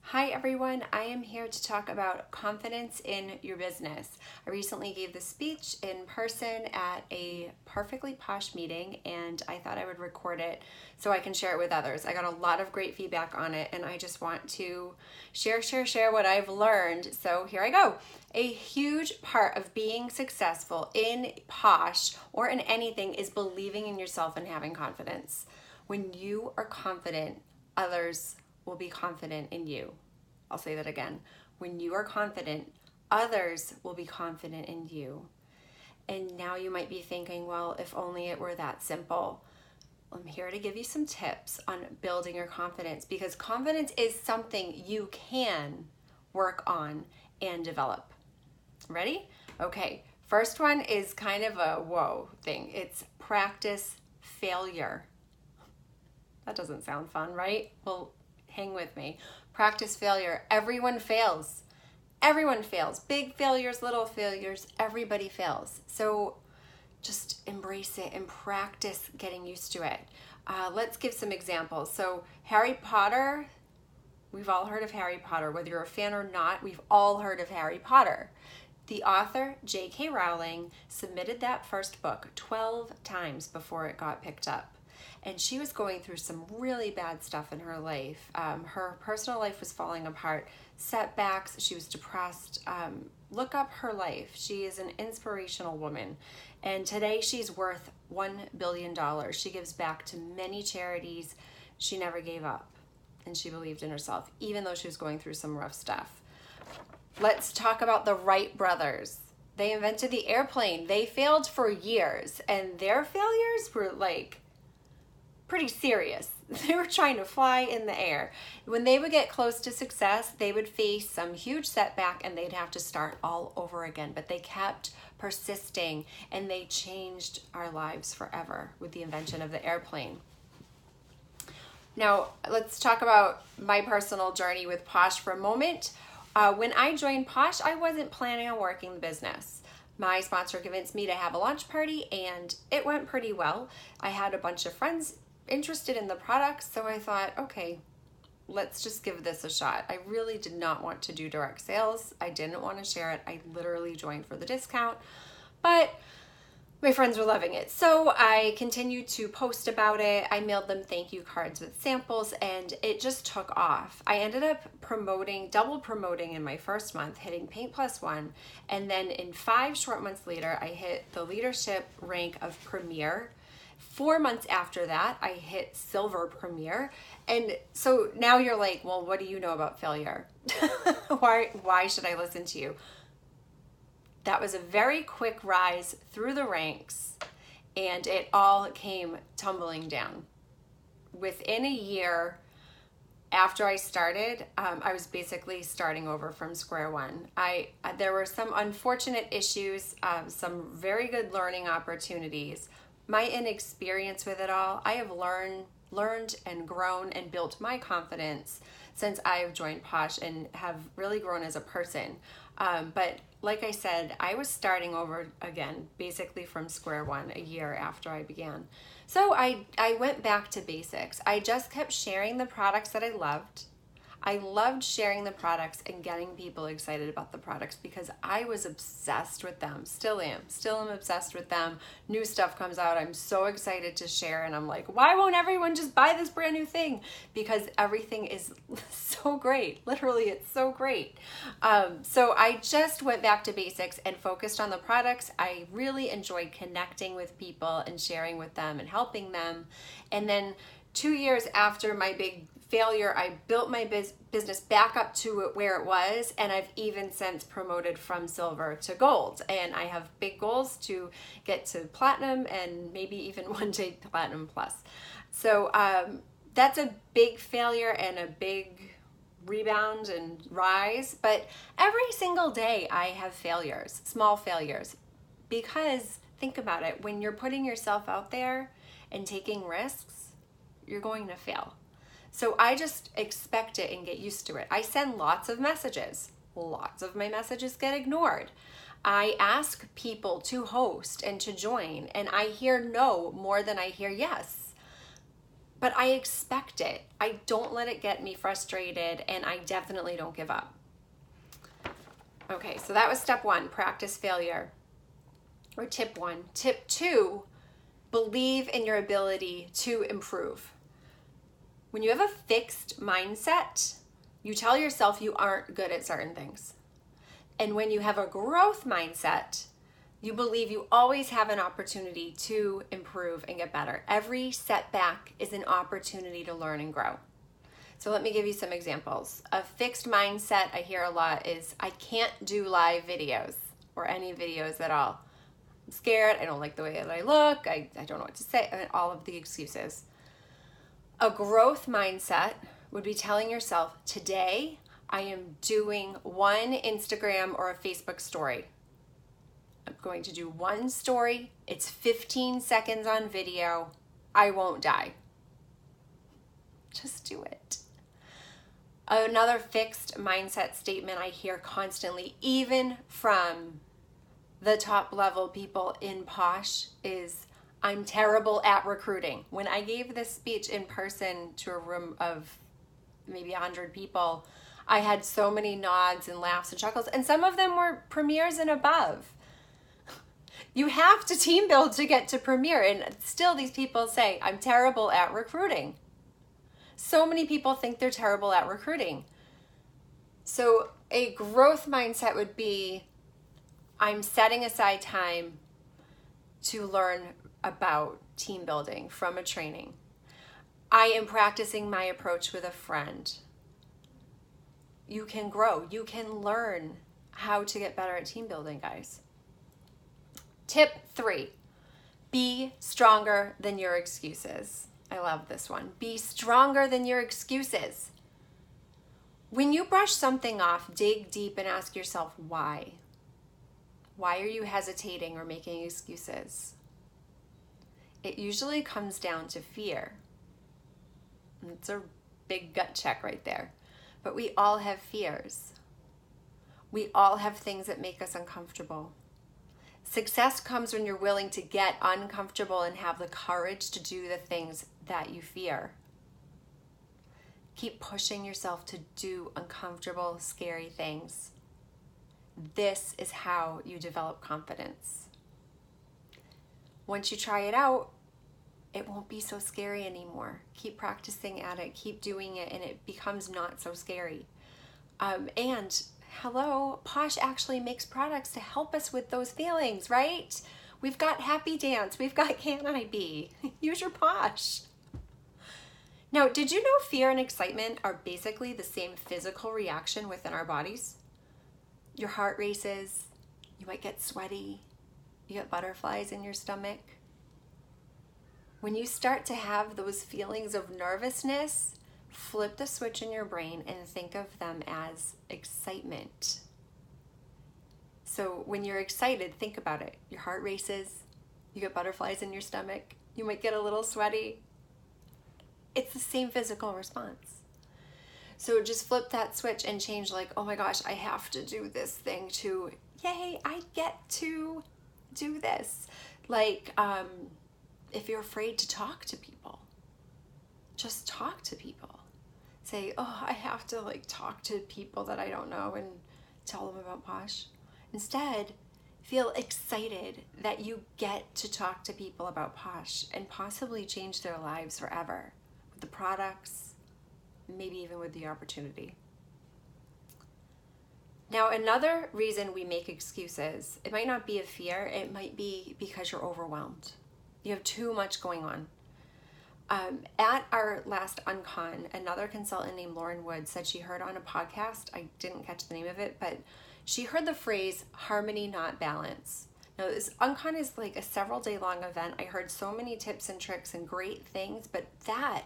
Hi everyone, I am here to talk about confidence in your business. I recently gave this speech in person at a perfectly posh meeting and I thought I would record it so I can share it with others. I got a lot of great feedback on it and I just want to share what I've learned. So here I go. A huge part of being successful in Posh or in anything is believing in yourself and having confidence. When you are confident, others will be confident in you. I'll say that again. When you are confident, others will be confident in you. And now you might be thinking, well, if only it were that simple. I'm here to give you some tips on building your confidence because confidence is something you can work on and develop. Ready? Okay, first one is kind of a whoa thing. It's practice failure. That doesn't sound fun, right? Well, hang with me. Practice failure. Everyone fails. Everyone fails. Big failures, little failures, everybody fails. So just embrace it and practice getting used to it. Let's give some examples. So Harry Potter, we've all heard of Harry Potter. Whether you're a fan or not, we've all heard of Harry Potter. The author, J.K. Rowling, submitted that first book 12 times before it got picked up. And she was going through some really bad stuff in her life. Her personal life was falling apart, setbacks, she was depressed. Look up her life. She is an inspirational woman. And today she's worth $1 billion. She gives back to many charities. She never gave up. And she believed in herself, even though she was going through some rough stuff. Let's talk about the Wright brothers. They invented the airplane. They failed for years. And their failures were like pretty serious. They were trying to fly in the air. When they would get close to success, they would face some huge setback and they'd have to start all over again. But they kept persisting and they changed our lives forever with the invention of the airplane. Now, let's talk about my personal journey with Posh for a moment. When I joined Posh, I wasn't planning on working the business. My sponsor convinced me to have a launch party and it went pretty well. I had a bunch of friends interested in the products, so I thought, okay, let's just give this a shot. I really did not want to do direct sales. I didn't want to share it. I literally joined for the discount, but my friends were loving it. So I continued to post about it. I mailed them thank you cards with samples and it just took off. I ended up double promoting in my first month, hitting Paint Plus One. And then in 5 short months later, I hit the leadership rank of Premier. 4 months after that, I hit Silver Premier. And so now you're like, well, what do you know about failure? Why should I listen to you? That was a very quick rise through the ranks and it all came tumbling down. Within a year after I started, I was basically starting over from square one. There were some unfortunate issues, some very good learning opportunities. My inexperience with it all, I have learned and grown and built my confidence since I've joined Posh and have really grown as a person. But like I said, I was starting over again, basically from square one a year after I began. So I went back to basics. I just kept sharing the products that I loved. I loved sharing the products and getting people excited about the products because I was obsessed with them. Still am obsessed with them. New stuff comes out. I'm so excited to share and I'm like, why won't everyone just buy this brand new thing? Because everything is so great. Literally, it's so great. So I just went back to basics and focused on the products. I really enjoyed connecting with people and sharing with them and helping them. And then 2 years after my big failure, I built my business back up to where it was, and I've even since promoted from silver to gold. And I have big goals to get to platinum and maybe even one day platinum plus. So that's a big failure and a big rebound and rise. But every single day I have failures, small failures, because think about it, when you're putting yourself out there and taking risks, you're going to fail. So I just expect it and get used to it. I send lots of messages. Lots of my messages get ignored. I ask people to host and to join, and I hear no more than I hear yes. but I expect it. I don't let it get me frustrated, and I definitely don't give up. Okay, so that was step 1, practice failure, or tip 1. Tip 2, believe in your ability to improve. When you have a fixed mindset, you tell yourself you aren't good at certain things. And when you have a growth mindset, you believe you always have an opportunity to improve and get better. Every setback is an opportunity to learn and grow. So let me give you some examples. A fixed mindset I hear a lot is, I can't do live videos or any videos at all. I'm scared, I don't like the way that I look, I don't know what to say, I mean, all of the excuses. A growth mindset would be telling yourself, today I am doing one Instagram or a Facebook story. I'm going to do one story. It's 15 seconds on video. I won't die. Just do it. Another fixed mindset statement I hear constantly, even from the top level people in Posh, is, I'm terrible at recruiting. When I gave this speech in person to a room of maybe 100 people, I had so many nods and laughs and chuckles, and some of them were premieres and above. You have to team build to get to premiere, and still these people say, I'm terrible at recruiting. So many people think they're terrible at recruiting. So a growth mindset would be, I'm setting aside time to learn about team building from a training. I am practicing my approach with a friend. You can grow. You can learn how to get better at team building, guys. Tip 3, be stronger than your excuses. I love this one. Be stronger than your excuses. When you brush something off, dig deep and ask yourself why. Why are you hesitating or making excuses? It usually comes down to fear. It's a big gut check right there. But we all have fears. We all have things that make us uncomfortable. Success comes when you're willing to get uncomfortable and have the courage to do the things that you fear. Keep pushing yourself to do uncomfortable, scary things. This is how you develop confidence. Once you try it out, it won't be so scary anymore. Keep practicing at it, keep doing it, and it becomes not so scary. And hello, Posh actually makes products to help us with those feelings, right? We've got Happy Dance, we've got Can I Be? Use your Posh. Now, did you know fear and excitement are basically the same physical reaction within our bodies? Your heart races, you might get sweaty, you get butterflies in your stomach. When you start to have those feelings of nervousness, flip the switch in your brain and think of them as excitement. So when you're excited, think about it. Your heart races, you get butterflies in your stomach, you might get a little sweaty. It's the same physical response. So just flip that switch and change, like, oh my gosh, I have to do this thing, to, yay, I get to do this. Like, if you're afraid to talk to people, just talk to people. Say, oh, I have to talk to people that I don't know and tell them about Posh. Instead, feel excited that you get to talk to people about Posh and possibly change their lives forever with the products, maybe even with the opportunity. Now, another reason we make excuses, it might not be a fear, it might be because you're overwhelmed. You have too much going on. At our last Uncon, another consultant named Lauren Wood said she heard on a podcast, I didn't catch the name of it, but she heard the phrase harmony, not balance. Now, this Uncon is like a several day long event. I heard so many tips and tricks and great things, but that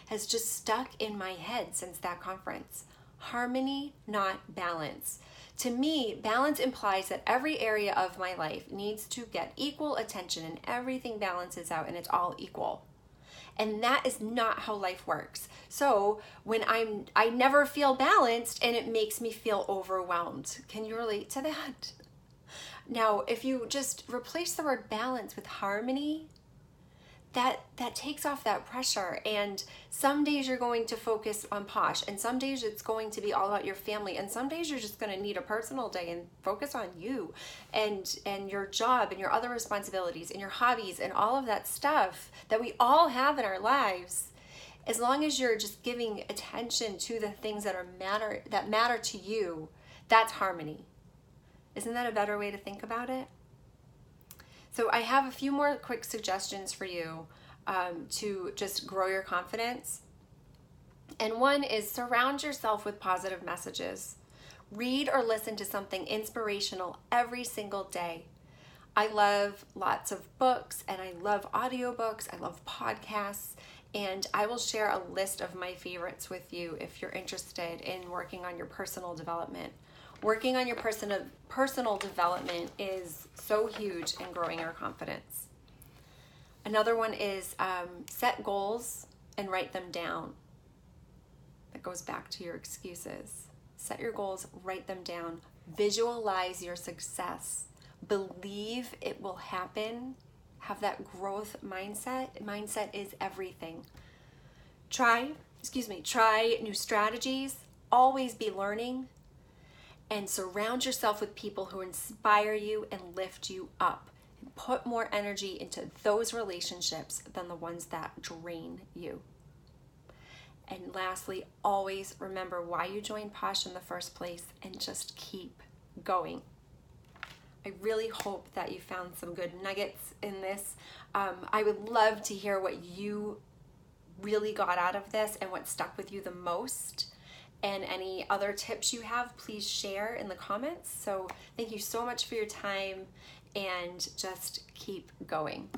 has just stuck in my head since that conference. Harmony, not balance. To me, balance implies that every area of my life needs to get equal attention and everything balances out and it's all equal. And that is not how life works. So when I never feel balanced and it makes me feel overwhelmed. Can you relate to that? Now, if you just replace the word balance with harmony, that takes off that pressure. And some days you're going to focus on Posh, and some days it's going to be all about your family, and some days you're just going to need a personal day and focus on you and your job and your other responsibilities and your hobbies and all of that stuff that we all have in our lives. As long as you're just giving attention to the things that matter to you, that's harmony. Isn't that a better way to think about it? So I have a few more quick suggestions for you to just grow your confidence. And one is surround yourself with positive messages. Read or listen to something inspirational every single day. I love lots of books, and I love audiobooks. I love podcasts, and I will share a list of my favorites with you if you're interested in working on your personal development. Working on your personal development is so huge in growing our confidence. Another one is set goals and write them down. That goes back to your excuses. Set your goals, write them down. Visualize your success. Believe it will happen. Have that growth mindset. Mindset is everything. Try new strategies. Always be learning. And surround yourself with people who inspire you and lift you up. And put more energy into those relationships than the ones that drain you. And lastly, always remember why you joined Posh in the first place, and just keep going. I really hope that you found some good nuggets in this. I would love to hear what you really got out of this and what stuck with you the most. And any other tips you have, please share in the comments. So thank you so much for your time, and just keep going.